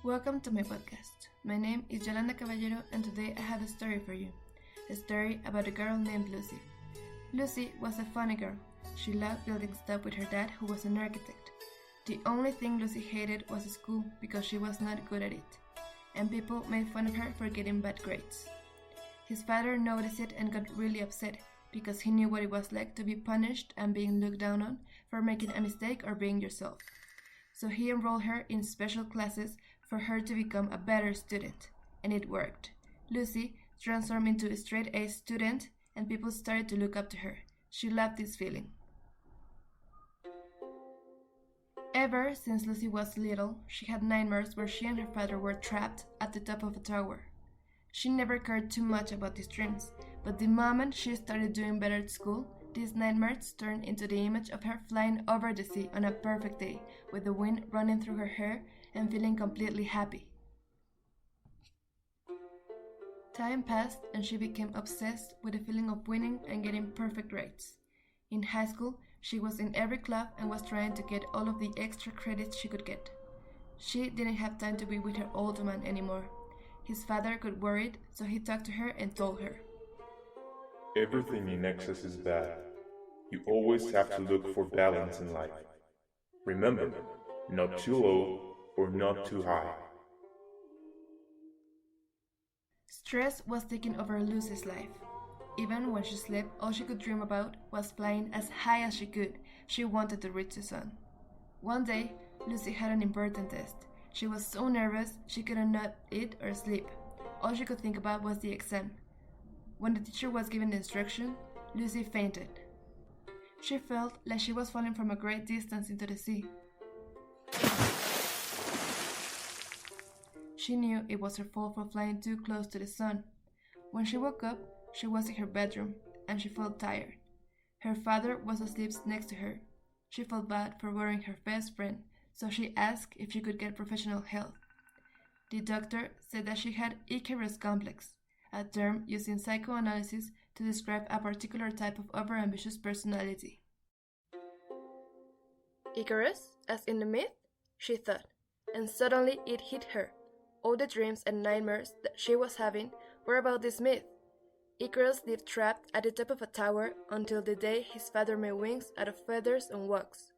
Welcome to my podcast. My name is Yolanda Caballero and today I have a story for you. A story about a girl named Lucy. Lucy was a funny girl. She loved building stuff with her dad, who was an architect. The only thing Lucy hated was school because she was not good at it, and people made fun of her for getting bad grades. His father noticed it and got really upset because he knew what it was like to be punished and being looked down on for making a mistake or being yourself. So he enrolled her in special classes for her to become a better student, and it worked. Lucy transformed into a straight-A student, and people started to look up to her. She loved this feeling. Ever since Lucy was little, she had nightmares where she and her father were trapped at the top of a tower. She never cared too much about these dreams, but the moment she started doing better at school, these nightmares turned into the image of her flying over the sea on a perfect day, with the wind running through her hair and feeling completely happy. Time passed and she became obsessed with the feeling of winning and getting perfect grades. In high school, she was in every club and was trying to get all of the extra credits she could get. She didn't have time to be with her old man anymore. His father got worried, so he talked to her and told her, "Everything in excess is bad. You always have to look for balance in life. Remember, not too low or not too high." Stress was taking over Lucy's life. Even when she slept, all she could dream about was flying as high as she could. She wanted to reach the sun. One day, Lucy had an important test. She was so nervous she couldn't not eat or sleep. All she could think about was the exam. When the teacher was giving the instruction, Lucy fainted. She felt like she was falling from a great distance into the sea. She knew it was her fault for flying too close to the sun. When she woke up, she was in her bedroom, and she felt tired. Her father was asleep next to her. She felt bad for worrying her best friend, so she asked if she could get professional help. The doctor said that she had Icarus complex, a term used in psychoanalysis to describe a particular type of overambitious personality. Icarus, as in the myth? She thought, and suddenly it hit her. All the dreams and nightmares that she was having were about this myth. Icarus lived trapped at the top of a tower until the day his father made wings out of feathers and wax.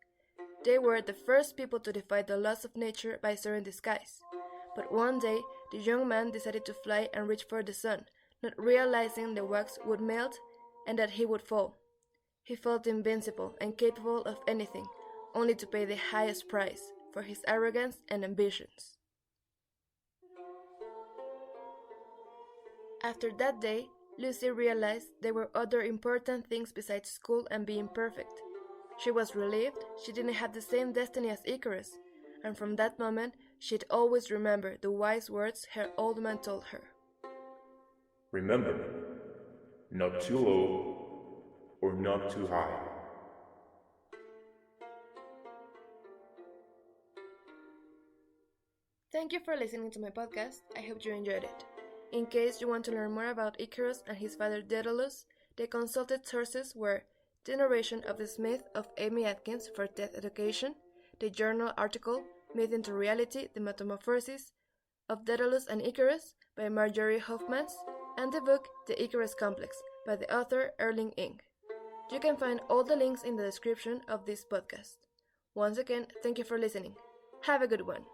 They were the first people to defy the laws of nature by soaring the skies. But one day, the young man decided to fly and reach for the sun, not realizing the wax would melt and that he would fall. He felt invincible and capable of anything, only to pay the highest price for his arrogance and ambitions. After that day, Lucy realized there were other important things besides school and being perfect. She was relieved she didn't have the same destiny as Icarus, and from that moment she'd always remember the wise words her old man told her. Remember, not too low or not too high. Thank you for listening to my podcast. I hope you enjoyed it. In case you want to learn more about Icarus and his father Daedalus, the consulted sources were The Narration of the Myth of Amy Atkins for TED Education, the journal article Myth into Reality, The Metamorphoses of Daedalus and Icarus by Marjorie Hoefmans, and the book The Icarus Complex by the author Erling Ing. You can find all the links in the description of this podcast. Once again, thank you for listening. Have a good one.